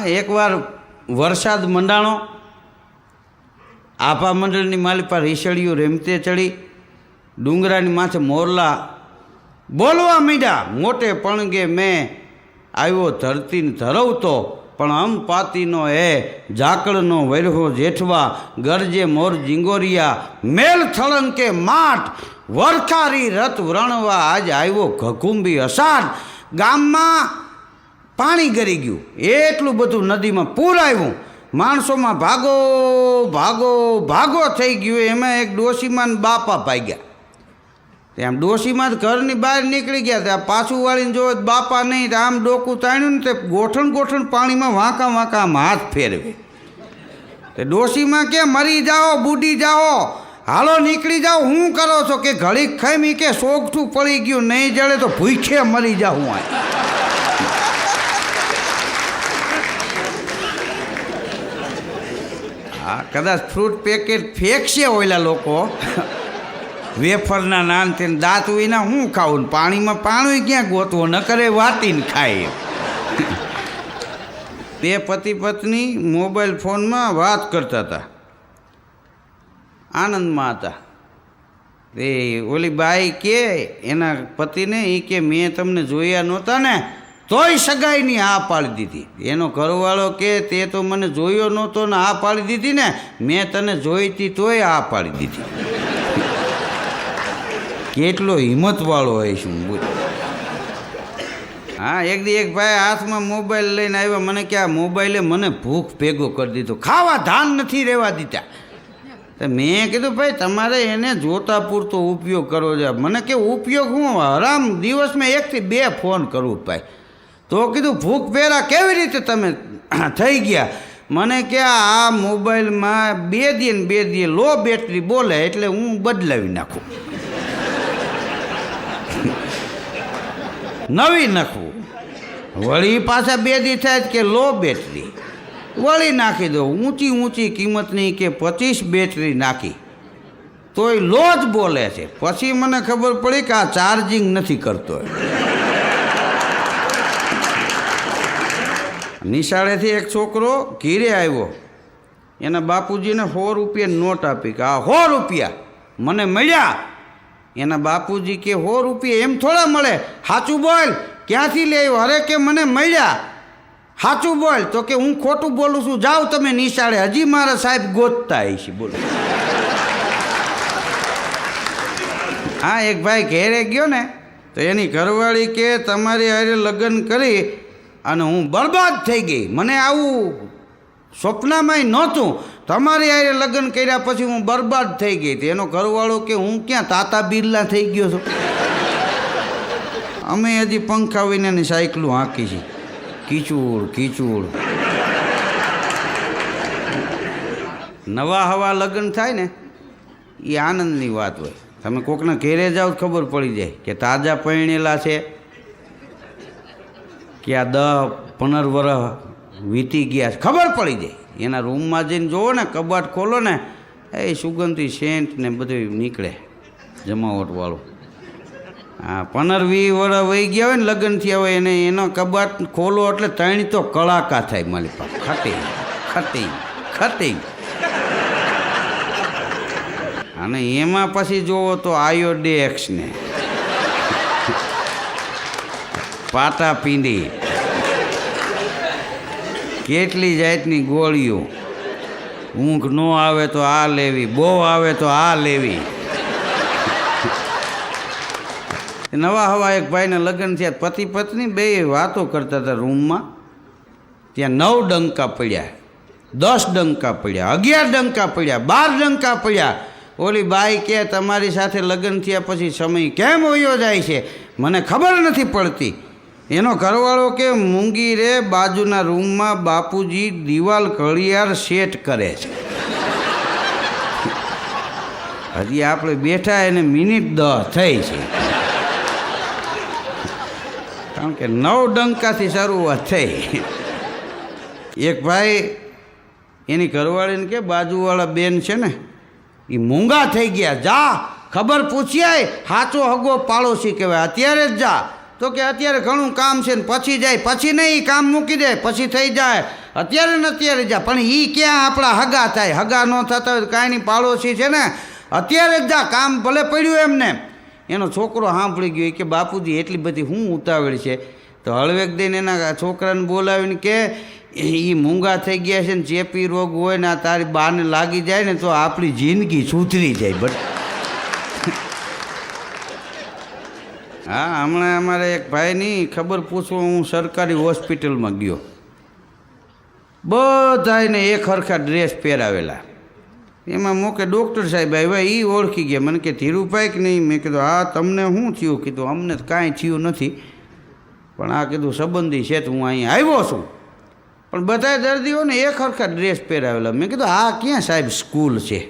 એકવાર વરસાદ મંડાણો, આભા મંડળની માલી પર રીસળિયું રેમતે ચડી, ડુંગરાની માથે મોરલા બોલવા માંડ્યા, મોટે પણગે મેં આવ્યો ધરતીને ધરવતો, પણ અમ પાતીનો હે ઝાકળનો વૈરહો જેઠવા, ગરજે મોર જીંગોરિયા, મેલ થળંકે માઠ, વરખારી રથ વ્રણવા, આજ આવ્યો ઘઘુંબી અષાઢ. ગામમાં પાણી ગરી ગયું, એટલું બધું નદીમાં પૂર આવ્યું, માણસોમાં ભાગો ભાગો ભાગો થઈ ગયું. એમાં એક ડોશીમાં બાપા ભાગ્યા. આમ ડોશીમાં ઘરની બહાર નીકળી ગયા, ત્યાં પાછું વાળીને જોવે બાપા નહીં, આમ ડોકું તાણ્યું ને તે ગોઠણ ગોઠણ પાણીમાં વાંકા વાંકા આમ હાથ ફેરવે. તે ડોશીમાં કે મરી જાઓ, બુડી જાઓ, હાલો નીકળી જાઓ, શું કરો છો? કે ઘડીક ખાઈ કે સોગઠું પડી ગયું, નહીં જડે તો ભૂખે મરી જાઉં. હા, કદાચ ફ્રૂટ પેકેટ ફેંકશે ઓલા લોકો, વેફરના નાન તેને દાંત વિના હું ખાવું, પાણીમાં પાણી ક્યાં ગોતવો, ન કરે વાટીને ખાય. બે પતિ પત્ની મોબાઈલ ફોનમાં વાત કરતા હતા, આનંદમાં હતા. એ ઓલી બાઈ કે એના પતિને, એ કે મેં તમને જોયા નહોતા ને તોય સગાઈની હા પાડી દીધી. એનો ઘરવાળો કે તે તો મને જોયો નહોતો ને હા પાડી દીધી ને, મેં તને જોઈતી તોય હા પાડી દીધી. કેટલો હિંમતવાળો હોય શું બોલ. હા, એક દી એક ભાઈ હાથમાં મોબાઈલ લઈને આવ્યા, મને કે આ મોબાઈલે મને ભૂખ ભેગો કરી દીધો, ખાવા ધાન નથી રહેવા દીધા. તો મેં કીધું ભાઈ તમારે એને જોતા પૂરતો ઉપયોગ કરવો છે. મને કે ઉપયોગ હું હરામ દિવસમાં 1 થી 2 ફોન કરું ભાઈ. તો કીધું ભૂખ પહેરા કેવી રીતે તમે થઈ ગયા? મને કે આ મોબાઈલમાં 2 દી લો બેટરી બોલે એટલે હું બદલાવી નાખું, નવી નાખવું. વળી પાછા 2 દી થાય કે લો બેટરી, વળી નાખી દો ઊંચી કિંમતની કે 25 બેટરી નાખી તોય લો જ બોલે છે. પછી મને ખબર પડી કે આ ચાર્જિંગ નથી કરતો. નિશાળેથી એક છોકરો ઘીરે આવ્યો, એના બાપુજીને 100 રૂપિયાની નોટ આપી કે આ 100 રૂપિયા મને મળ્યા. એના બાપુજી કે 100 રૂપિયા એમ થોડા મળે, સાચું બોલ, ક્યાંથી લે આવ્યો? અરે કે મને મળ્યા. સાચું બોલ. તો કે હું ખોટું બોલું છું, જાઓ તમે નિશાળે, હજી મારા સાહેબ ગોતતા હશે. બોલો. હા, એક ભાઈ ઘેરે ગયો ને તો એની ઘરવાળી કે તમારી હારે લગ્ન કરી અને હું બરબાદ થઈ ગઈ, મને આવું સ્વપ્નામાંય નહોતું, તમારી હારે લગ્ન કર્યા પછી હું બરબાદ થઈ ગઈ. તો એનો ઘરવાળો કે હું ક્યાં તાતા બિરલા થઈ ગયો છું, અમે હજી પંખા વિનાની સાયકલું હાંકી છે. કીચુડ. નવા હવા લગ્ન થાય ને એ આનંદની વાત હોય. તમે કોકના ઘેરે જાઓ ખબર પડી જાય કે તાજા પરણેલા છે કે આ 10-15 વર્ષ વીતી ગયા, ખબર પડી જાય. એના રૂમમાં જઈને જોવો ને, કબાટ ખોલો ને, એ સુગંધી સેન્ટ ને બધું નીકળે જમાવટવાળું. હા, 15-20 વર્ષ વહી ગયા હોય ને લગ્ન થયા હોય એને, એનો કબાટ ખોલો એટલે 3 તો કડાકા થાય મારી પાસે, ખટી. અને એમાં પછી જોવો તો આયોડેક્સ ને પાટા પીંડી, કેટલી જાતની ગોળીઓ. ઊંઘ ન આવે તો આ લેવી, બહુ આવે તો આ લેવી. નવા હવા એક ભાઈને લગ્ન થયા, પતિ પત્ની બે વાતો કરતા હતા રૂમમાં. ત્યાં 9 ડંકા પડ્યા, 10 ડંકા પડ્યા, 11 ડંકા પડ્યા, 12 ડંકા પડ્યા. ઓલી બાઈ કે તમારી સાથે લગ્ન થયા પછી સમય કેમ વયો જાય છે મને ખબર નથી પડતી. એનો ઘરવાળો કે મૂંગી રે, બાજુના રૂમમાં બાપુજી દિવાલ ઘડિયાળ સેટ કરે છે, હજી આપણે બેઠા એને મિનિટ 10 થઈ છે. કારણ કે 9 ડંકાથી શરૂઆત થઈ. એક ભાઈ એની ઘરવાળીને કે બાજુવાળા બેન છે ને એ મૂંગા થઈ ગયા, જા ખબર પૂછ્યાય, સાચો હગો પાડોશી કહેવાય, અત્યારે જ જા. તો કે અત્યારે ઘણું કામ છે ને પછી જાય, પછી નહીં, કામ મૂકી દે પછી થઈ જાય. અત્યારે ને અત્યારે જા. પણ એ ક્યાં આપણા હગા થાય? હગા ન થતા હોય કાંઈ નહીં, પાડોશી છે ને અત્યારે જ જા, કામ ભલે પડ્યું એમને. એનો છોકરો સાંભળી ગયો કે બાપુજી એટલી બધી હું ઉતાવળ છે. તો હળવેક દઈને એના છોકરાને બોલાવીને કે એ મૂંગા થઈ ગયા છે ને ચેપી રોગ હોય ને આ તારી બાને લાગી જાય ને તો આપણી જિંદગી સુધરી જાય. બટ હા, હમણાં અમારે એક ભાઈની ખબર પૂછવા હું સરકારી હોસ્પિટલમાં ગયો. બધાને એક હરખા ડ્રેસ પહેરાવેલા. એમાં મોકે ડૉક્ટર સાહેબ આવ્યા, એ ઓળખી ગયા. મને કે ધીરુભાઈ કે નહીં? મેં કીધું હા, તમને શું થયું? કીધું અમને તો કાંઈ થયું નથી, પણ આ કીધું સંબંધી છે તો હું અહીંયા આવ્યો છું. પણ બધા દર્દીઓને એક હરખા ડ્રેસ પહેરાવેલા. મેં કીધું આ ક્યાં સાહેબ સ્કૂલ છે?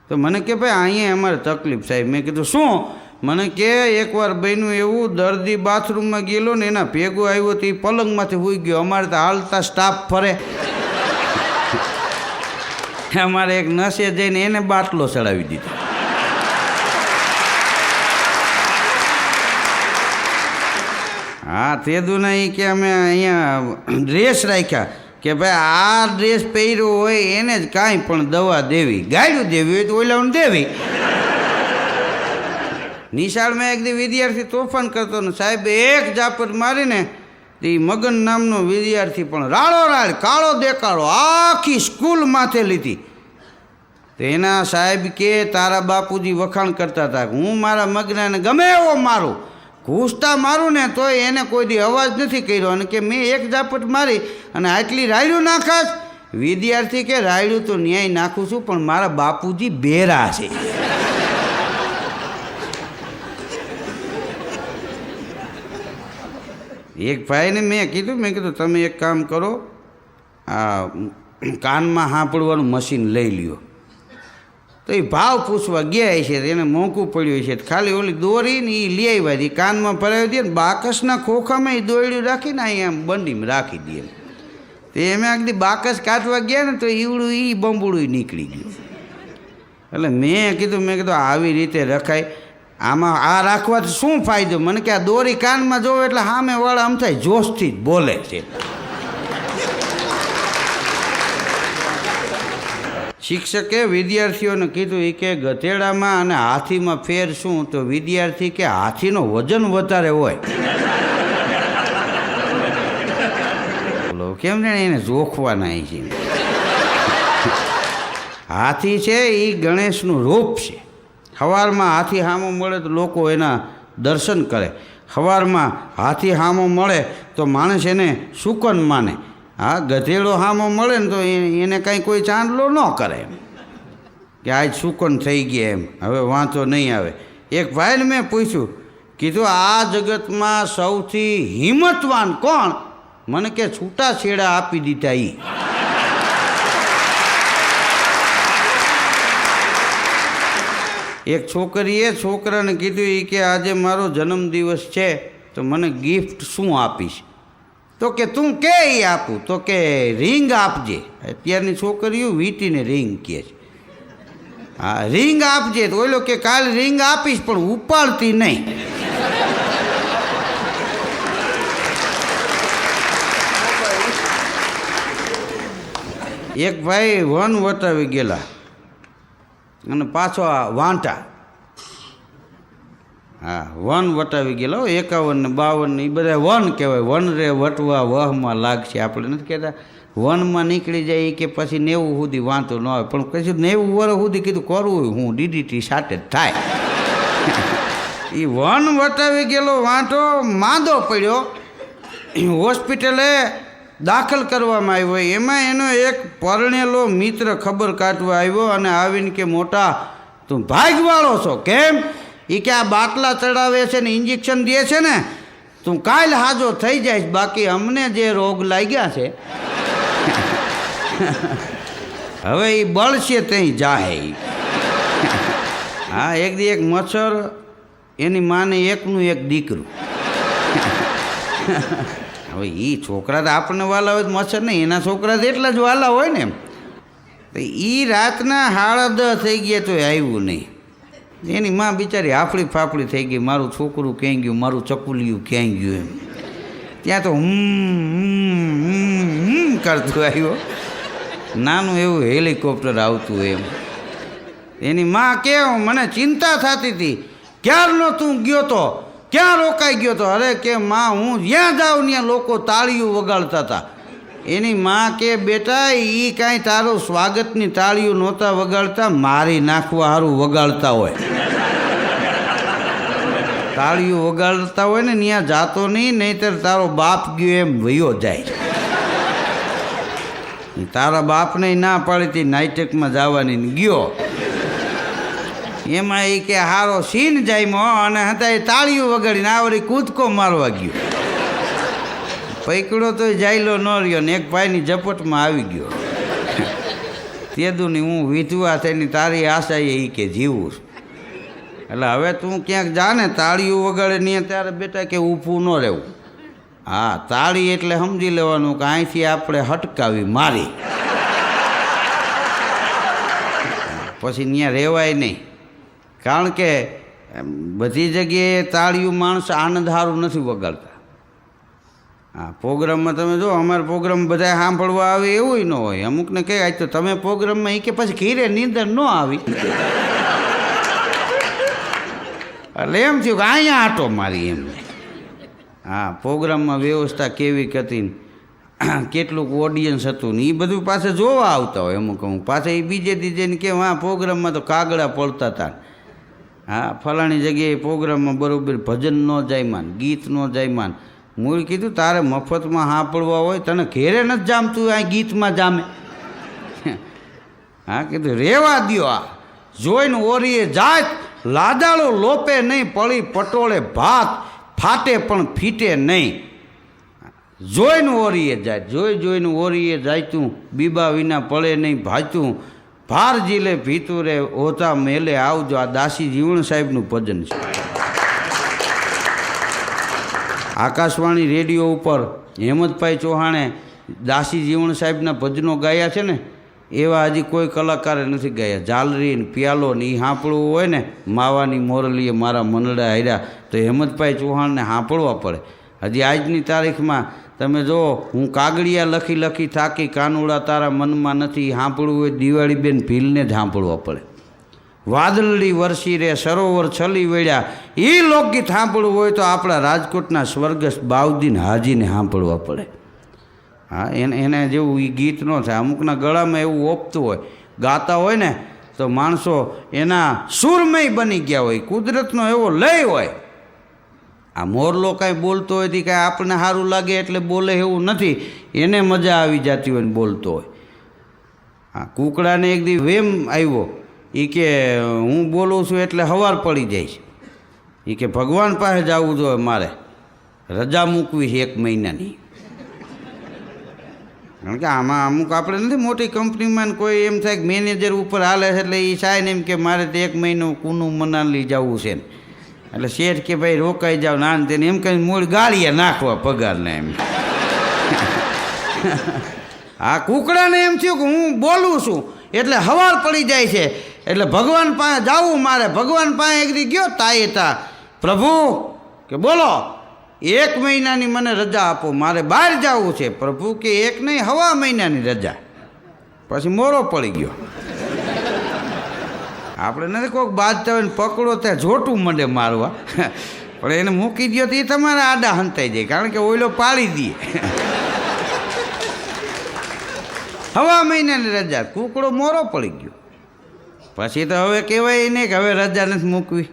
તો મને કે ભાઈ અહીંયા અમારે તકલીફ સાહેબ. મેં કીધું શું? મને કે એકવાર બન્યું એવું, દર્દી બાથરૂમમાં ગયેલો ને એના ભેગો આવ્યો તો એ પલંગમાંથી સૂઈ ગયો. અમારે તો હાલતા સ્ટાફ ફરે. અમારે એક નસે જઈને એને બાટલો ચડાવી દીધો. હા, તેદુના એ કે અમે અહીંયા ડ્રેસ રાખ્યા કે ભાઈ આ ડ્રેસ પહેર્યો હોય એને જ કાંઈ પણ દવા દેવી, ગાયડું દેવી હોય તો ઓલાને દેવી. નિશાળમાં એક દી વિદ્યાર્થી તોફાન કરતો ને સાહેબ એક ઝાપટ મારીને તે મગન નામનો વિદ્યાર્થી પણ રાડો રાડ કાળો દેકાળો આખી સ્કૂલ માથે લીધી. તો એના સાહેબ કે તારા બાપુજી વખાણ કરતા હતા કે હું મારા મગનાને ગમે એવો મારું, ઘૂસતા મારું ને તોય એને કોઈ દી અવાજ નથી કર્યો, અને કે મેં એક ઝાપટ મારી અને આટલી રાયડું નાખાશ? વિદ્યાર્થી કે રાયડું તો ન્યાય નાખું છું, પણ મારા બાપુજી બેરા છે. એક ભાઈને મેં કીધું તમે એક કામ કરો, આ કાનમાં સાંભળવાનું મશીન લઈ લ્યો. તો એ ભાવ પૂછવા ગયા છે, એને મોંઘું પડ્યું છે, ખાલી ઓલી દોરીને એ લઈ આવ્યા હતી, કાનમાં ભરાવી દે ને બાકસના ખોખામાં એ દોરડું રાખીને અહીંયા આમ બંડીમાં રાખી દે. તો એમ આગળ બાકસ કાઢવા ગયા ને તો ઈવડું એ બંબુડું નીકળી ગયું. એટલે મેં કીધું આવી રીતે રખાય? આમાં આ રાખવાથી શું ફાયદો? મને કે આ દોરી કાનમાં જોવે એટલે સામે વાળા આમ થાય જોશથી જ બોલે છે. શિક્ષકે વિદ્યાર્થીઓને કીધું એ કે ગધેડામાં અને હાથીમાં ફેર શું? તો વિદ્યાર્થી કે હાથીનો વજન વધારે હોય. બોલો કેમ જાણે એને જોખવાના છે. હાથી છે એ ગણેશનું રૂપ છે. સવારમાં હાથી સામો મળે તો લોકો એના દર્શન કરે. સવારમાં હાથી સામો મળે તો માણસ એને શુકન માને. હા, ગધેડો સામો મળે ને તો એને કાંઈ કોઈ ચાંદલો ન કરે એમ કે આજ શુકન થઈ ગયા એમ, હવે વાંધો નહીં આવે. એક ભાઈને મેં પૂછ્યું, કીધું આ જગતમાં સૌથી હિંમતવાન કોણ? મને કે છૂટા છેડા આપી દીધા ઈ. એક છોકરીએ છોકરાને કીધું એ કે આજે મારો જન્મદિવસ છે તો મને ગિફ્ટ શું આપીશ? તો કે તું કે એ આપું? તો કે રિંગ આપજે. અત્યારની છોકરીઓ વીટીને રિંગ કહે છે. હા, રિંગ આપજે. તો ઓલો કે કાલે રિંગ આપીશ પણ ઉપાડતી નહીં. એક ભાઈ વન વટાવી ગયેલા અને પાછો વાંટા. હા, વન વટાવી ગયેલો 51 ને 52 ને એ બધા વન કહેવાય. વન રે વટવા વહમાં લાગશે. આપણે નથી કહેતા વનમાં નીકળી જાય કે પછી 90 સુધી વાંધો ન આવે, પણ પછી 90 વર્ષ સુધી કીધું કરવું હું DDT સાથે જ થાય. એ વન વટાવી ગયેલો વાંટો માંદો પડ્યો, હોસ્પિટલે દાખલ કરવામાં આવ્યો. એમાં એનો એક પરણેલો મિત્ર ખબર કાઢવા આવ્યો અને આવીને કે મોટા તું ભાગવાળો છો કેમ? એ કે આ બાટલા ચડાવે છે ને ઇન્જેક્શન દે છે ને, તું કાલ હાજો થઈ જાય, બાકી અમને જે રોગ લાગ્યા છે હવે એ બળશે ત્યાં જાહે. હા, એક દી એક મચ્છર એની માને એકનું એક દીકરું. હવે એ છોકરા તો આપણને વાલા હોય તો મચ્છર નહીં, એના છોકરા તો એટલા જ વાલા હોય ને. તો એ રાતના 10:30 થઈ ગયા તો આવ્યું નહીં. એની માં બિચારી હાફળી ફાફળી થઈ ગઈ, મારું છોકરું ક્યાં ગયું, મારું ચકુલિયું ક્યાં ગયું એમ. ત્યાં તો દેખાડતું આવ્યો. નાનું એવું હેલિકોપ્ટર આવતું એમ. એની માં કે મને ચિંતા થતી હતી, ક્યારનો તું ગયો તો, ક્યાં રોકાઈ ગયો તો? અરે કે માં હું જ્યાં જાઉં ત્યાં લોકો તાળીઓ વગાડતા હતા. એની માં કે બેટા એ કાંઈ તારું સ્વાગતની તાળીઓ નહોતા વગાડતા, મારી નાખવા સારું વગાડતા હોય. તાળીઓ વગાડતા હોય ને ત્યાં જાતો નહીં, નહીંતર તારો બાપ ગયો એમ વયો જાય. તારા બાપને ના પાડી હતી નાઇટકમાં જવાની, ગયો એમાં એ કે હારો સીન જાયમાં અને હતા એ તાળીઓ વગાડીને આવડી કૂદકો મારવા ગયો. પૈકડો તો જાયલો ન રહ્યો ને એક ભાઈની ઝપટમાં આવી ગયો. તેદુની હું વિધવા થઈને તારી આશા એ કે જીવું છું. એટલે હવે તું ક્યાંક જા ને તાળીઓ વગાડે ને ત્યારે બેટા કે ઊભું ન રહેવું. હા, તાળી એટલે સમજી લેવાનું કે અહીંથી આપણે હટકાવી મારી, પછી ત્યાં રહેવાય નહીં. કારણ કે બધી જગ્યાએ તાળીઓ માણસ આનંદ સારું નથી વગાડતા. હા, પ્રોગ્રામમાં તમે જો અમારા પ્રોગ્રામ બધા સાંભળવા આવે એવું ન હોય. અમુકને કહે આજ તો તમે પ્રોગ્રામમાં એ કે પછી ઘીરે નીંદર ન આવી, એટલે એમ થયું કે અહીંયા આંટો મારી એમ. હા, પ્રોગ્રામમાં વ્યવસ્થા કેવી હતી, કેટલુંક ઓડિયન્સ હતું ને એ બધું પાસે જોવા આવતા હોય અમુક અમુક. પાછા એ બીજે દીજેને કે હા પ્રોગ્રામમાં તો કાગડા પડતા હતા. હા, ફલાણી જગ્યાએ પ્રોગ્રામમાં બરાબર ભજન ન જાયમાન, ગીત ન જાયમાન. મૂળ કીધું તારે મફતમાં સાંભળવા હોય, તને ઘેરે નથી જામતું, આ ગીતમાં જામે. હા, કીધું રેવા દ્યો, આ જોઈને ઓરીએ જાત લાદાળો લોપે નહીં, પળી પટોળે ભાત ફાટે પણ ફીટે નહીં. જોઈને ઓરીએ જાય, જોઈને ઓરીએ જાયતું, બીબા વિના પડે નહીં ભાજતું, ભાર જીલે ભીતુરે ઓતા મેલે આવજો. આ દાસી જીવણ સાહેબનું ભજન છે. આકાશવાણી રેડિયો ઉપર હેમંતભાઈ ચૌહાણે દાસી જીવણ સાહેબના ભજનો ગાયા છે ને, એવા હજી કોઈ કલાકારે નથી ગાયા. ઝાલરી ને પિયાલો ને એ સાંભળવું હોય ને, માવાની મોરલીએ મારા મનડા હાર્યા, તો હેમંતભાઈ ચૌહાણને સાંભળવા પડે. હજી આજની તારીખમાં તમે જો, હું કાગળિયા લખી લખી થાકી, કાનુડા તારા મનમાં નથી, સાંભળવું હોય દિવાળીબેન ભીલને જ સાંભળવા પડે. વાદળી વરસી રે સરોવર છલી વેળ્યા, એ લોકગીત સાંભળવું હોય તો આપણા રાજકોટના સ્વર્ગસ્થ બાઉદ્દીન હાજીને સાંભળવા પડે. હા, એને જેવું એ ગીત ન થાય. અમુકના ગળામાં એવું ઓપતું હોય, ગાતા હોય ને તો માણસો એના સુરમય બની ગયા હોય, કુદરતનો એવો લય હોય. આ મોરલો કાંઈ બોલતો હોય તે કાંઈ આપણને સારું લાગે એટલે બોલે એવું નથી, એને મજા આવી જતી હોય ને બોલતો હોય. હા, કૂકડાને એક દી વેમ આવ્યો, એ કે હું બોલું છું એટલે સવાર પડી જાય છે. એ કે ભગવાન પાસે જવું જોઈએ, મારે રજા મૂકવી છે 1 મહિનાની. કારણ કે આમાં અમુક આપણે નથી મોટી કંપનીમાં કોઈ એમ થાય કે મેનેજર ઉપર હાલે છે એટલે એ સાહેબ એમ કે મારે તો 1 મહિનો કુનું મનાલી જવું છે ને, એટલે શેઠ કે ભાઈ રોકાઈ જાવ નાન તેને એમ કહીને મૂળ ગાળીએ નાખવા પગારને એમ. આ કૂકડાને એમ થયું કે હું બોલું છું એટલે હવાર પડી જાય છે, એટલે ભગવાન પાસે જવું મારે. ભગવાન પાસે એક દી ગયો તાયેતા, પ્રભુ કે બોલો 1 મહિનાની મને રજા આપો, મારે બહાર જવું છે. પ્રભુ કે 1 નહીં 1.5 મહિનાની રજા. પછી મોરો પડી ગયો. આપણે નથી કોઈક બાજતા હોય ને પકડો ત્યાં જોટું મંડે મારવા, પણ એને મૂકી દો તો એ તમારા આડા હંતાઈ જાય, કારણ કે ઓઈલો પાડી દે. 1.5 મહિનાની રજા, કૂકડો મોરો પડી ગયો. પછી તો હવે કહેવાય નહીં કે હવે રજા નથી મૂકવી.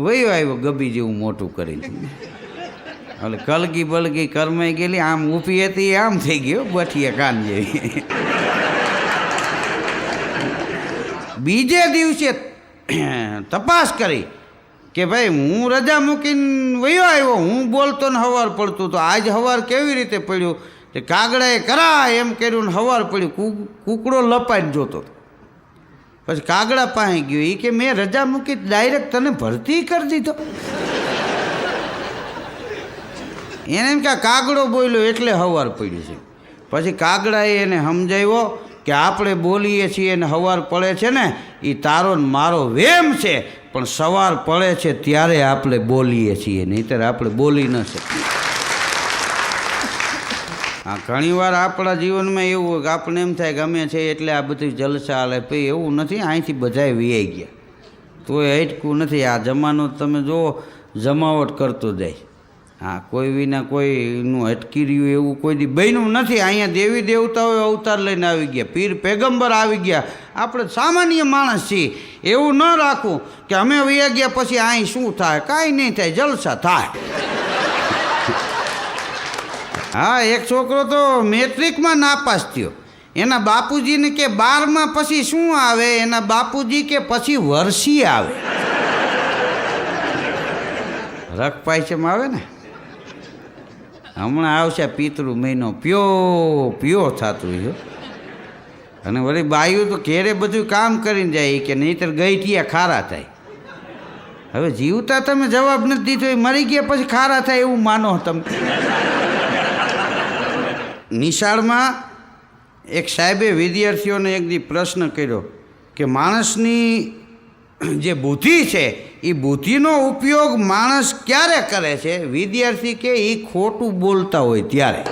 વયો આવ્યો ગબી જેવું મોટું કરીને. એટલે કલગી બલગી કરમાઈ ગયેલી, આમ ઊભી હતી આમ થઈ ગયો બઠીએ કાન જેવી. બીજે દિવસે તપાસ કરી કે ભાઈ હું રજા મૂકીને વયો આવ્યો, હું બોલતો ને હવાર પડતું, તો આજ હવાર કેવી રીતે પડ્યું? તે કાગડાએ કરા એમ કર્યું ને હવાર પડ્યું. કૂકડો લપાઈને જોતો. પછી કાગડા પાસે ગયો, એ કે મેં રજા મૂકી ડાયરેક્ટ તને ભરતી કરી દીધો. એને એમ કે કાગડો બોલ્યો એટલે હવાર પડ્યું છે. પછી કાગડાએ એને સમજાવ્યો કે આપણે બોલીએ છીએ અને હવાર પડે છે ને એ તારો ને મારો વેમ છે, પણ સવાર પડે છે ત્યારે આપણે બોલીએ છીએ, નહીંતર આપણે બોલી ન શકીએ. હા, ઘણીવાર આપણા જીવનમાં એવું હોય કે આપણને એમ થાય કે અમે છે એટલે આ બધું જલસા હાલે, પછી એવું નથી. અહીંથી બધાય વિયાઈ ગયા તોય હટકું નથી. આ જમાનો તમે જુઓ, જમાવટ કરતો જાય. હા, કોઈ વિના કોઈનું અટકી રહ્યું એવું કોઈ દી બન્યું નથી. અહીંયા દેવી દેવતાઓએ અવતાર લઈને આવી ગયા, પીર પેગમ્બર આવી ગયા. આપણે સામાન્ય માણસ છીએ. એવું ન રાખવું કે અમે વયા ગયા પછી અહીં શું થાય. કાંઈ નહીં થાય, જલસા થાય. હા, એક છોકરો તો મેટ્રિકમાં નાપાસ થયો. એના બાપુજીને કે 12માં પછી શું આવે? એના બાપુજી કે પછી વર્ષી આવે. રખ પાયસમ આવે ને, હમણાં આવશે પિતૃ મહિનો, પ્યો પ્યો થતું હોય. અને વળી બાયું તો ઘેરે બધું કામ કરીને જાય કે નહીંતર ગઈઠિયા ખારા થાય. હવે જીવતા તમે જવાબ નથી દીધો, એ મરી ગયા પછી ખારા થાય એવું માનો તમે. નિશાળમાં એક સાહેબે વિદ્યાર્થીઓને એક દી પ્રશ્ન કર્યો કે માણસની જે બુદ્ધિ છે એ બુદ્ધિનો ઉપયોગ માણસ ક્યારે કરે છે? વિદ્યાર્થી કે એ ખોટું બોલતા હોય ત્યારે.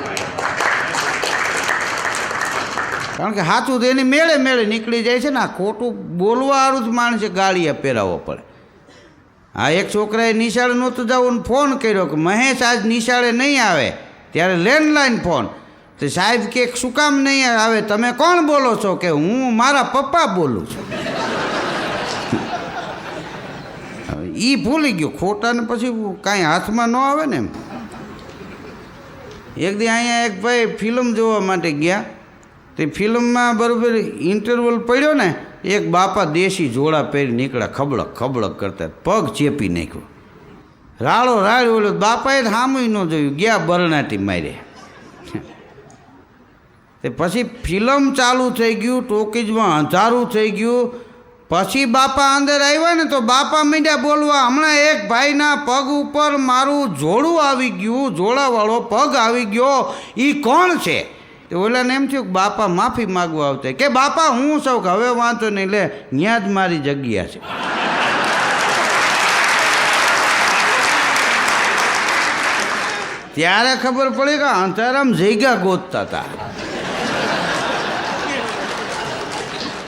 કારણ કે સાચું તો એની મેળે મેળે નીકળી જાય છે ને, આ ખોટું બોલવાવાળું જ માણસે ગાળીએ પહેરાવવો પડે. આ એક છોકરાએ નિશાળે નહોતું જવું, ફોન કર્યો કે મહેશ આજ નિશાળે નહીં આવે. ત્યારે લેન્ડલાઇન ફોન. તો સાહેબ કે શું કામ નહીં આવે? તમે કોણ બોલો છો? કે હું મારા પપ્પા બોલું છું. એ ભૂલી ગયો, ખોટાને પછી કાંઈ હાથમાં ન આવે ને એમ. એક દી અહીંયા એક ભાઈ ફિલ્મ જોવા માટે ગયા. તે ફિલ્મમાં બરાબર ઇન્ટરવલ પડ્યો ને, એક બાપા દેશી જોડા પહેરી નીકળ્યા, ખબળક ખબળક કરતા, પગ ચેપી નાખ્યો. રાડો રાડ ઓલો બાપાએ સામું ન જોયું, ગયા બરણાટી મારે. તે પછી ફિલ્મ ચાલુ થઈ ગયું, ટોકીજમાં અંધારું થઈ ગયું. પછી બાપા અંદર આવ્યા ને તો બાપા મીંડ્યા બોલવા, હમણાં એક ભાઈના પગ ઉપર મારું જોડું આવી ગયું, જોડાવાળો પગ આવી ગયો, એ કોણ છે? તો ઓલાને એમ થયું કે બાપા માફી માગવા આવતા. કે બાપા હું સૌ કે હવે વાંધો નહીં, લે ત્યાં જ મારી જગ્યા છે. ત્યારે ખબર પડી કે અંધારામ જગ્યા ગોતતા હતા.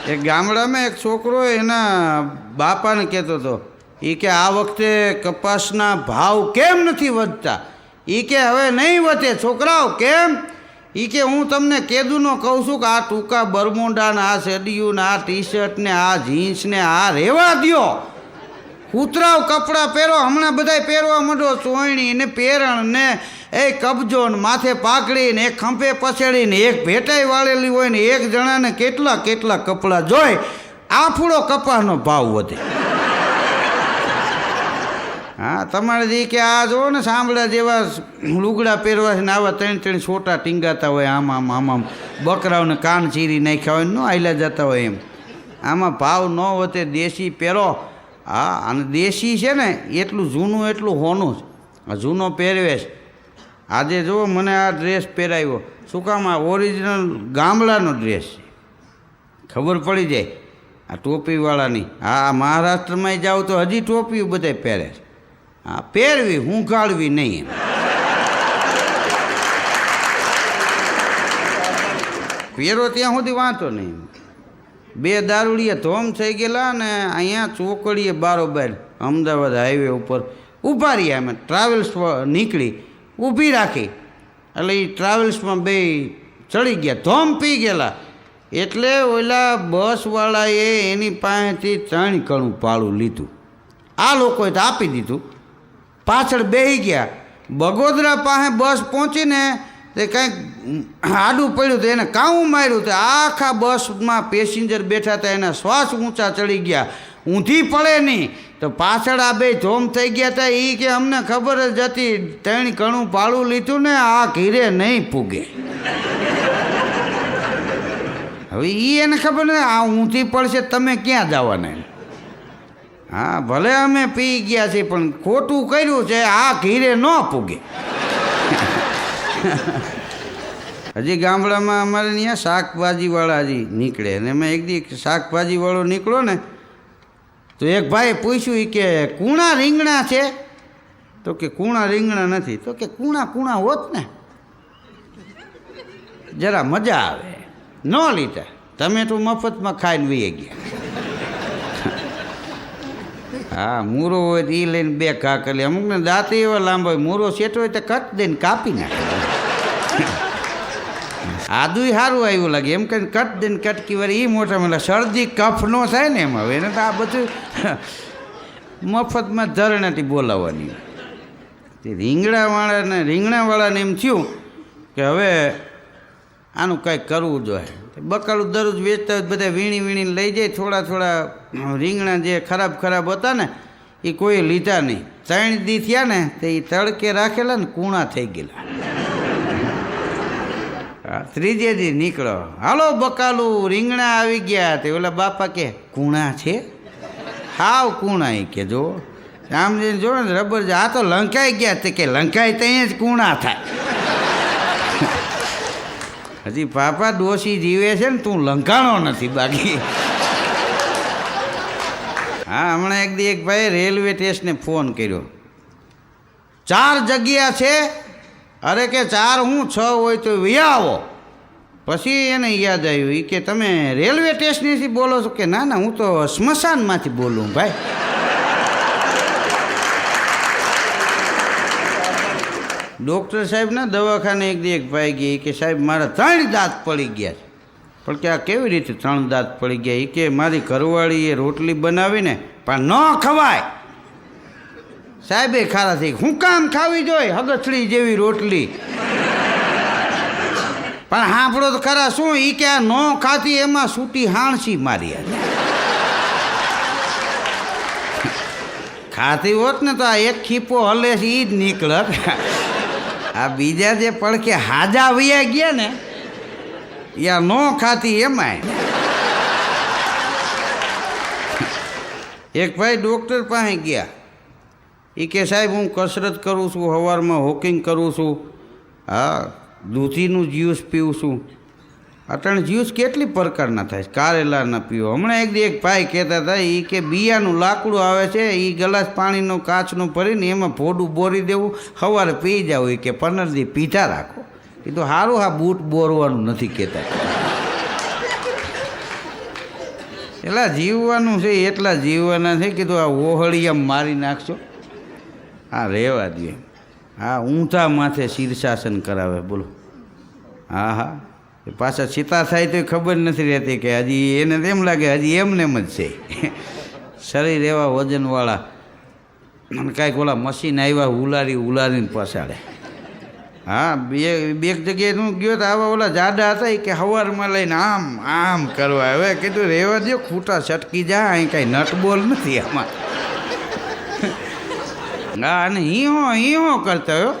એક ગામડામાં એક છોકરો એના બાપાને કહેતો હતો, એ કે આ વખતે કપાસના ભાવ કેમ નથી વધતા? એ કે હવે નહીં વધે છોકરાઓ. કેમ? એ કે હું તમને કેદુનો કહું છું કે આ ટૂંકા બરમુંડા ને આ સેડિયું ને આ ટી શર્ટ ને આ જીન્સ ને આ રહેવા દ્યો. કૂતરાવ કપડાં પહેરો, હમણાં બધા પહેરવા માંડો, ચોયણી ને પેરણ ને એ કબજો ને માથે પાઘડી ને એક ખંભે પછેડીને એક ભેટાઈ વાળેલી હોય ને એક જણાને કેટલા કેટલા કપડાં જોઈ, આફૂડો કપાસનો ભાવ વધે. હા, તમારે જે કે આ જુઓ ને સાંભળ્યા જેવા લુગડા પહેરવા છે ને આવા 3 છોટા ટીંગાતા હોય, આમ આમ આમ બકરાઓને કાન ચીરી નાખ્યા હોય, ન આયલા જતા હોય એમ. આમાં ભાવ ન વધે, દેશી પહેરો. હા, અને દેશી છે ને એટલું જૂનું એટલું હોનું જ. આ જૂનો પહેરવેશ. આજે જુઓ મને આ ડ્રેસ પહેરાવ્યો, શું કામ? આ ઓરિજિનલ ગામડાનો ડ્રેસ છે, ખબર પડી જાય. આ ટોપીવાળાની. હા, મહારાષ્ટ્રમાં જાઓ તો હજી ટોપી બધા પહેરે છે. હા, પહેરવી, હું ગાળવી નહીં. પહેરો ત્યાં સુધી વાંધો નહીં. 2 દારૂડિયા ધોમ થઈ ગયેલા ને અહીંયા ચોકડીએ બારોબાર અમદાવાદ હાઈવે ઉપર ઊભા રહ્યા. અમે ટ્રાવેલ્સ નીકળી, ઊભી રાખી, એટલે એ ટ્રાવેલ્સમાં 2 ચડી ગયા, ધોમ પી ગયેલા. એટલે ઓલા બસવાળાએ એની પાસેથી 3 કણું પાળું લીધું. આ લોકોએ તો આપી દીધું, પાછળ બેસી ગયા. બગોદરા પાસે બસ પહોંચીને તે કંઈક આડું પડ્યું તો એને કાવું માર્યું. તો આખા બસમાં પેસેન્જર બેઠા હતા, એના શ્વાસ ઊંચા ચડી ગયા, ઊંધી પડે નહીં. તો પાછળ આ 2 ધોમ થઈ ગયા હતા. એ કે અમને ખબર જ હતી, 3 કણું પાળું લીધું ને આ ઘીરે નહીં પૂગે. હવે એને ખબર ને આ ઊંધી પડશે, તમે ક્યાં જવાના? હા, ભલે અમે પી ગયા છીએ પણ ખોટું કર્યું છે, આ ઘીરે ન પૂગે. હજી ગામડામાં અમારે ત્યાં શાકભાજીવાળા હજી નીકળે. અને એમાં એક દી શાકભાજીવાળો નીકળો ને તો એક ભાઈએ પૂછ્યું, એ કે કૂણા રીંગણા છે? તો કે કૂણા રીંગણા નથી. તો કે કૂણા હોત ને. જરા મજા આવે. ન લીધા, તમે તો મફતમાં ખાઈને વહી ગયા. હા, મૂરો હોય તો એ લઈને બે ઘા કરી. અમુકને દાંત એવા લાંબા હોય, મૂરો સેટો હોય તો કટ દઈને કાપી નાખે. આદુય સારું આવ્યું લાગે એમ કરીને કટ દઈને કટકી વાર એ મોટા મોટા શરદી કફ ન થાય ને એમાં. હવે એને તો આ બધું મફતમાં ધરણાથી બોલાવવાની. તે રીંગણાવાળાને એમ થયું કે હવે આનું કંઈક કરવું જોઈએ. બકાલું દરરોજ વેચતા હોય બધા વીણીને લઈ જાય. થોડા રીંગણા જે ખરાબ હતા ને એ કોઈ લીધા નહીં. 3 દી થયા ને તો એ તડકે રાખેલા ને કૂણા થઈ ગયેલા. ત્રીજે દી નીકળો, હાલો બકાલું રીંગણા આવી ગયા. તે ઓલા બાપા કે કૂણા છે? હાવ કૂણા. એ કે જો આમ જઈને જો ને રબર, આ તો લંકાઈ ગયા. તે કે લંકાઈ ત્યાં જ કૂણા થાય. હજી પાપા ડોશી જીવે છે ને, તું લંકાણો નથી બાકી. હા, હમણાં એક દી એક ભાઈ રેલવે સ્ટેશને ફોન કર્યો, 4 જગ્યા છે. અરે કે 4 હું 6 હોય તો વયા આવો. પછી એને યાદ આવ્યું, એ કે તમે રેલવે સ્ટેશનેથી બોલો છો? કે ના હું તો સ્મશાનમાંથી બોલું ભાઈ. ડૉક્ટર સાહેબના દવાખાને એક દી એક ભાઈ ગયા. કે સાહેબ મારા 3 દાંત પડી ગયા છે. પણ કે આ કેવી રીતે 3 દાંત પડી ગયા? એ કે મારી ઘરવાળીએ રોટલી બનાવીને પણ ન ખવાય. સાહેબે ખારા થઈ, હું કામ ખાવી જોઈએ હગથડી જેવી રોટલી? પણ સાંભળો તો ખરા શું? એ કે આ ન ખાતી એમાં સૂટી હાણસી મારી. ખાતી હોત ને તો આ એક ખીપો હલે છે એ જ નીકળત. આ બીજા જે પડખે હાજા વયા ગયા ને યા ન ખાતી એમાંય. એક ભાઈ ડૉક્ટર પાસે ગયા. એ કે સાહેબ હું કસરત કરું છું, સવારમાં વોકિંગ કરું છું, હા દૂધીનું જ્યુસ પીવું છું. અટાણે જ્યુસ કેટલી પ્રકારના થાય, કારેલાના પીવો. હમણાં એક દી એક ભાઈ કહેતા હતા, એ કે બિયાનું લાકડું આવે છે, એ ગ્લાસ પાણીનો કાચનો ભરીને એમાં ભોડું બોરી દેવું, સવારે પી જાવ. એ કે 15 દી પીધા રાખો. એ તો સારું, હા બૂટ બોરવાનું નથી કહેતા. એટલા જીવવાનું છે એટલા જીવવાના છે. કીધું આ ઓહળિયામાં મારી નાખશો. હા રહેવા દે. હા ઊંધા માથે શીર્ષાસન કરાવે. બોલો. હા પાછા સીતા થાય તો ખબર નથી રહેતી કે હજી એને એમ લાગે હજી એમને એમ જ છે. શરીર એવા વજનવાળા અને કાંઈક ઓલા મશીન આવ્યા ઉલારીને પસાડે. હા બે જગ્યાએ હું ગયો તો આવા ઓલા જાડા હતા. એ કે સવારમાં લઈને આમ કરવા. હવે કીધું રહેવા દો, ખૂટા છટકી જાય, અહીં કાંઈ નટબોલ નથી આમાં. હા અને હીહો કરતા હોય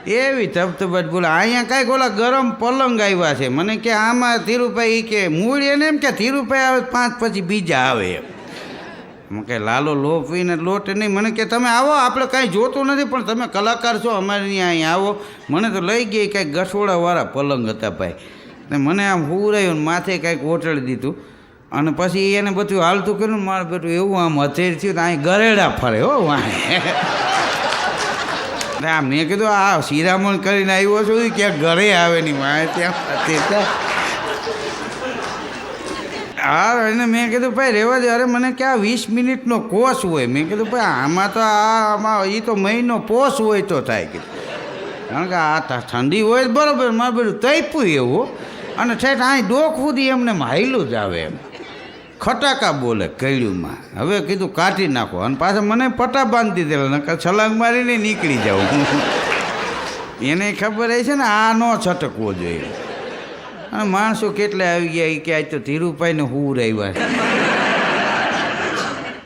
એવી ધબધબાટ બોલે. અહીંયા કાંઈક ઓલા ગરમ પલંગ આવ્યા છે. મને કે આમાં ધીરુભાઈ કે મૂળ એને એમ કે ધીરુભાઈ આવે 5 પછી બીજા આવે એમ. મને કે લાલો લો પીને લોટ નહીં. મને કે તમે આવો, આપણે કાંઈ જોતું નથી પણ તમે કલાકાર છો, અમારે અહીંયા આવો. મને તો લઈ ગઈ કાંઈક ગઠોડાવાળા પલંગ હતા ભાઈ. ને મને આમ હુરાયું માથે કાંઈક ઓટળી દીધું. અને પછી એને બધું હાલતું કર્યું. મારું બેટું એવું આમ હથેર થયું તો અહીં ગરેડા ફરે હો વાંહે. હા મેં કીધું આ શિરામણ કરીને આવ્યો છું ક્યાંક ઘરે આવે નહીં વાંહે ત્યાં. હા એને મેં કીધું ભાઈ રહેવા દે. અરે મને કે આ 20 મિનિટનો કોર્સ હોય. મેં કીધું ભાઈ આમાં તો આમાં એ તો મહિનો પોસ હોય તો થાય. કીધું કારણ કે આ ઠંડી હોય બરાબર. મારું બધું તૈપું એવું. અને ઠેઠ અહીં ડોક સુધી એમને હાયલું જ આવે એમ. ખટાકા બોલે કૈડ્યુંમાં. હવે કીધું કાઢી નાખો. અને પાછા મને પટા બાંધી દીધેલા, નકર છલાંગ મારીને નીકળી જાઉં. એને ખબર છે ને આ ન છટકવો જોઈએ. અને માણસો કેટલા આવી ગયા એ કે આજ તો ધીરુભાઈને હુર આવ્યા.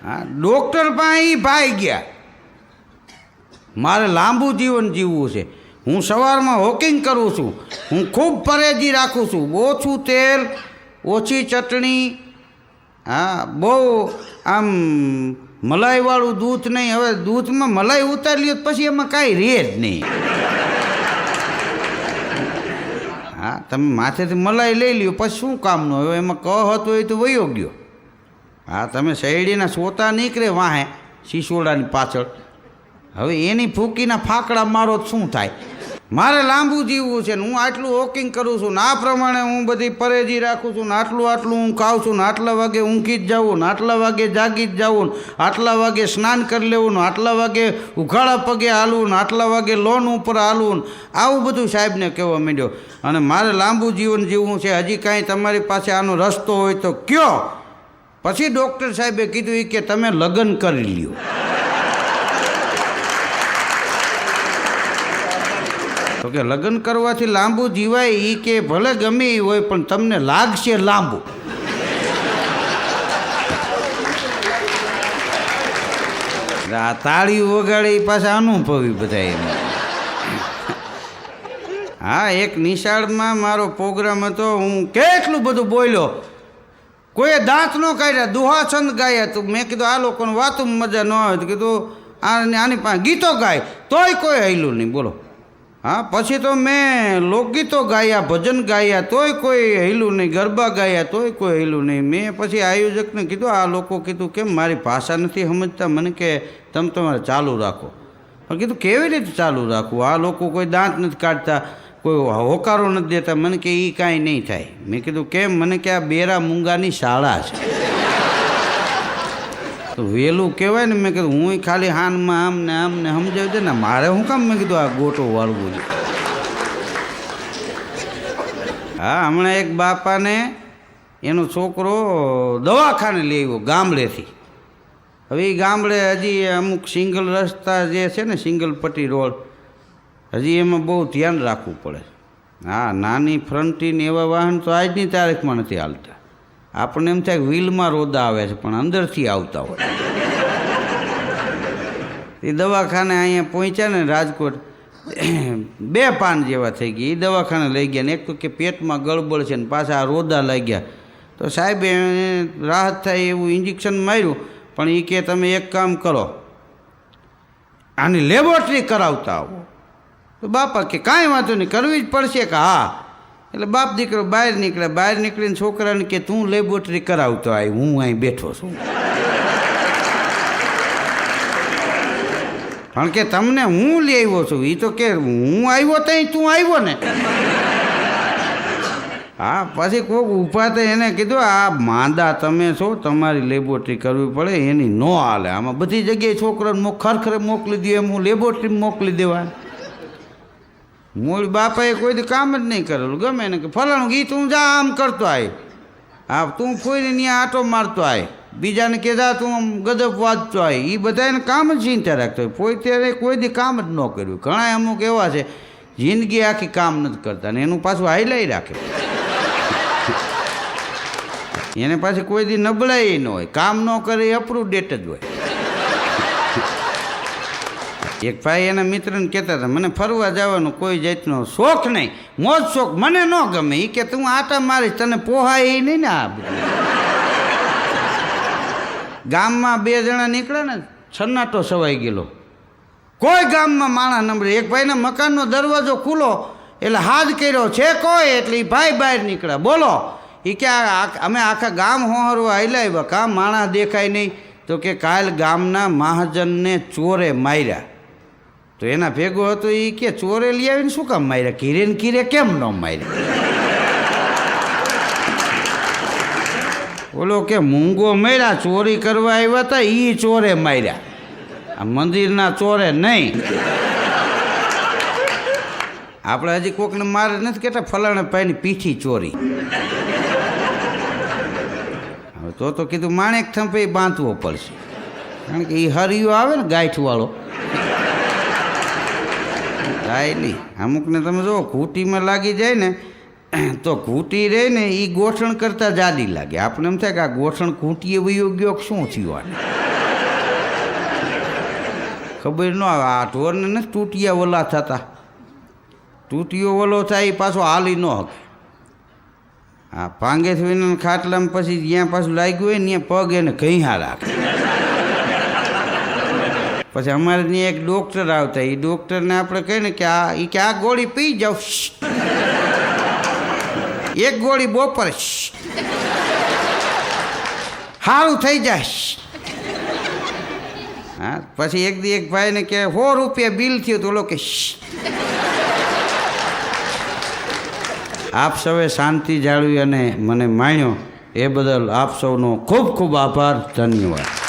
હા ડૉક્ટર પાસે ભાઈ ગયા, મારે લાંબુ જીવન જીવવું છે, હું સવારમાં વોકિંગ કરું છું, હું ખૂબ પરેજી રાખું છું, ઓછું તેલ, ઓછી ચટણી, હા બહુ આમ મલાઈવાળું દૂધ નહીં. હવે દૂધમાં મલાઈ ઉતારી લ્યો પછી એમાં કાંઈ રહે જ નહીં. હા તમે માથેથી મલાઈ લઈ લ્યો પછી શું કામનું? હવે એમાં કહત હોય તો વયો ગયો. હા તમે શેરડીના સોતા નીકળે વાહે શીશોડાની પાછળ. હવે એની ફૂકીના ફાકડા મારો શું થાય? મારે લાંબુ જીવવું છે ને હું આટલું વોકિંગ કરું છું ને આ પ્રમાણે હું બધી પરેજી રાખું છું ને આટલું હું ખાઉં છું ને આટલા વાગે ઊંઘી જ જાઉં ને આટલા વાગે જાગી જ જાઉં ને આટલા વાગે સ્નાન કરી લેવું ને આટલા વાગે ઉઘાડા પગે હાલવું ને આટલા વાગે લોન ઉપર હાલવું ને આવું બધું સાહેબને કહેવા માંડ્યો. અને મારે લાંબુ જીવન જીવવું છે, હજી કાંઈ તમારી પાસે આનો રસ્તો હોય તો કયો. પછી ડૉક્ટર સાહેબે કીધું કે તમે લગ્ન કરી લ્યો. તો કે લગ્ન કરવાથી લાંબુ જીવાય એ કે ભલે ગમે એ હોય પણ તમને લાગશે લાંબુ. આ તાળી વગાડી પાછા અનુભવી બધા એમ. હા, એક નિશાળમાં મારો પ્રોગ્રામ હતો, હું કેટલું બધું બોલ્યો, કોઈએ દાંત ન કાઢ્યા, દુહા છંદ ગાયા. તો મેં કીધું આ લોકોને વાતું મજા ન આવે તો કીધું આની પાસે ગીતો ગાય તોય કોઈ હૈલું નહીં. બોલો. હા, પછી તો મેં લોકગીતો ગાયા, ભજન ગાયા તોય કોઈ હેલું નહીં, ગરબા ગાયા તોય કોઈ હેલું નહીં. મેં પછી આયોજકને કીધું આ લોકો કીધું કેમ મારી ભાષા નથી સમજતા, મને કે તમે તમારે ચાલુ રાખો. પણ કીધું કેવી રીતે ચાલુ રાખવું, આ લોકો કોઈ દાંત નથી કાઢતા, કોઈ હોકારો નથી દેતા. મને કે એ કાંઈ નહીં થાય. મેં કીધું કેમ? મને કે આ બેરા મૂંગાની શાળા છે. તો વહેલું કહેવાય ને. મેં કીધું હું ખાલી હાનમાં આમ ને સમજાવી દે ને, મારે શું કામ મેં કીધું આ ગોટો વાળવું છે. હા, હમણાં એક બાપાને એનો છોકરો દવાખાને લઈ આવ્યો ગામડેથી. હવે એ ગામડે હજી અમુક સિંગલ રસ્તા જે છે ને, સિંગલ પટ્ટી રોડ, હજી એમાં બહુ ધ્યાન રાખવું પડે. હા, નાની ફ્રન્ટીને એવા વાહન તો આજની તારીખમાં નથી હાલતા. આપણને એમ થાય વ્હીલમાં રોદા આવે છે પણ અંદરથી આવતા હોય. એ દવાખાને અહીંયા પહોંચ્યા ને રાજકોટ, 2 પાન જેવા થઈ ગયા. એ દવાખાને લઈ ગયા ને એક તો કે પેટમાં ગળબડ છે ને પાછા આ રોદા લઈ ગયા. તો સાહેબે રાહત થાય એવું ઇન્જેક્શન માર્યું. પણ એ કે તમે એક કામ કરો, આની લેબોરેટરી કરાવતા આવો. તો બાપા કે કાંઈ વાંધો નહીં, કરવી જ પડશે. કે હા. એટલે બાપ દીકરો બહાર નીકળ્યા. બહાર નીકળીને છોકરાને કે તું લેબોરેટરી કરાવતો આવી, હું અહીં બેઠો છું. કારણ કે તમને હું લઈ આવ્યો છું. એ તો કે હું આવ્યો ત્યાં તું આવ્યો ને. હા, પછી કોઈક ઊભા તો એને કીધું આ માંદા તમે છો, તમારી લેબોરેટરી કરવી પડે, એની ન હાલે. આમાં બધી જગ્યાએ છોકરાને ખરખરે મોકલી દે એમ હું લેબોરેટરી મોકલી દેવા. મૂળ બાપાએ કોઈ દી કામ જ નહીં કરેલું. ગમે ને કે ફલાણું ગીત તું જા આમ કરતો આય, હા તું કોઈને ત્યાં આટો મારતો આય, બીજાને કે જા તું આમ ગદપ વાંચતો આય. એ બધાને કામ જ ચિંતા રાખતો હોય. પોતે કોઈ દી કામ જ ન કર્યું. ઘણા અમુક એવા છે જિંદગી આખી કામ નથી કરતા ને એનું પાછું હાઈલાઈ રાખે. એને પાછી કોઈ દી નબળાઈ ન હોય, કામ ન કરે એ અપરૂવ ડેટ જ હોય. એક ભાઈ એના મિત્રને કહેતા હતા મને ફરવા જવાનો કોઈ જાતનો શોખ નહીં, મોજ શોખ મને ન ગમે. એ કે તું આટા મારીશ તને પોહાય એ નહીં ને. આ ગામમાં 2 જણા નીકળ્યા ને, સન્નાટો સવાઈ ગયેલો. કોઈ ગામમાં માણસ નંબરે. એક ભાઈના મકાનનો દરવાજો ખુલ્લો એટલે હાથ કર્યો છે કોઈ, એટલે એ ભાઈ બહાર નીકળ્યા. બોલો. એ કે અમે આખા ગામ હોહરવા હાલ્યા આવ્યા, કાં માણસ દેખાય નહીં. તો કે કાલ ગામના મહાજનને ચોરે માર્યા. તો એના ભેગો હતો એ કે ચોરે લઈ આવીને શું કામ માર્યા, કીરે ને કીરે કેમ ન માર્યા. ઓલો કે મૂંગો માર્યા, ચોરી કરવા આવ્યા હતા એ ચોરે માર્યા, આ મંદિરના ચોરે નહીં. આપણે હજી કોકને મારે નથી કહેતા ફલાણા ભાઈની પીઠી ચોરી. હવે તો કીધું માણેક થંભે બાંધવો પડશે, કારણ કે એ હરિયો આવે ને ગાંઠવાળો. નહીં અમુકને તમે જુઓ ઘૂંટીમાં લાગી જાય ને તો ઘૂંટી રહે ને એ ગોઠણ કરતાં જાડી લાગે. આપણે એમ થાય કે આ ગોઠણ ઘૂંટીએ વયો ગયો શું થયું, ખબર ન આવે. આ ઢોરને નથી તૂટિયા ઓલા થતા, તૂટીયો ઓલો થાય એ પાછો હાલી ન હકે. હા, ભાંગે થઈને ખાટલામાં પછી જ્યાં પાછું લાગ્યું હોય ને ત્યાં પગ એને ઘઈયા રાખે. પછી અમારે ત્યાં એક ડૉક્ટર આવતા, એ ડૉક્ટરને આપણે કહીએ ને કે આ ગોળી પી જાઓ, એક ગોળી બપોરે સારું થઈ જાય. હા, પછી એક ભાઈને કે 100 રૂપિયા બિલ થયું તો ઓલો કે આપ સૌએ શાંતિ જાળવી અને મને માણ્યો એ બદલ આપ સૌનો ખૂબ ખૂબ આભાર, ધન્યવાદ.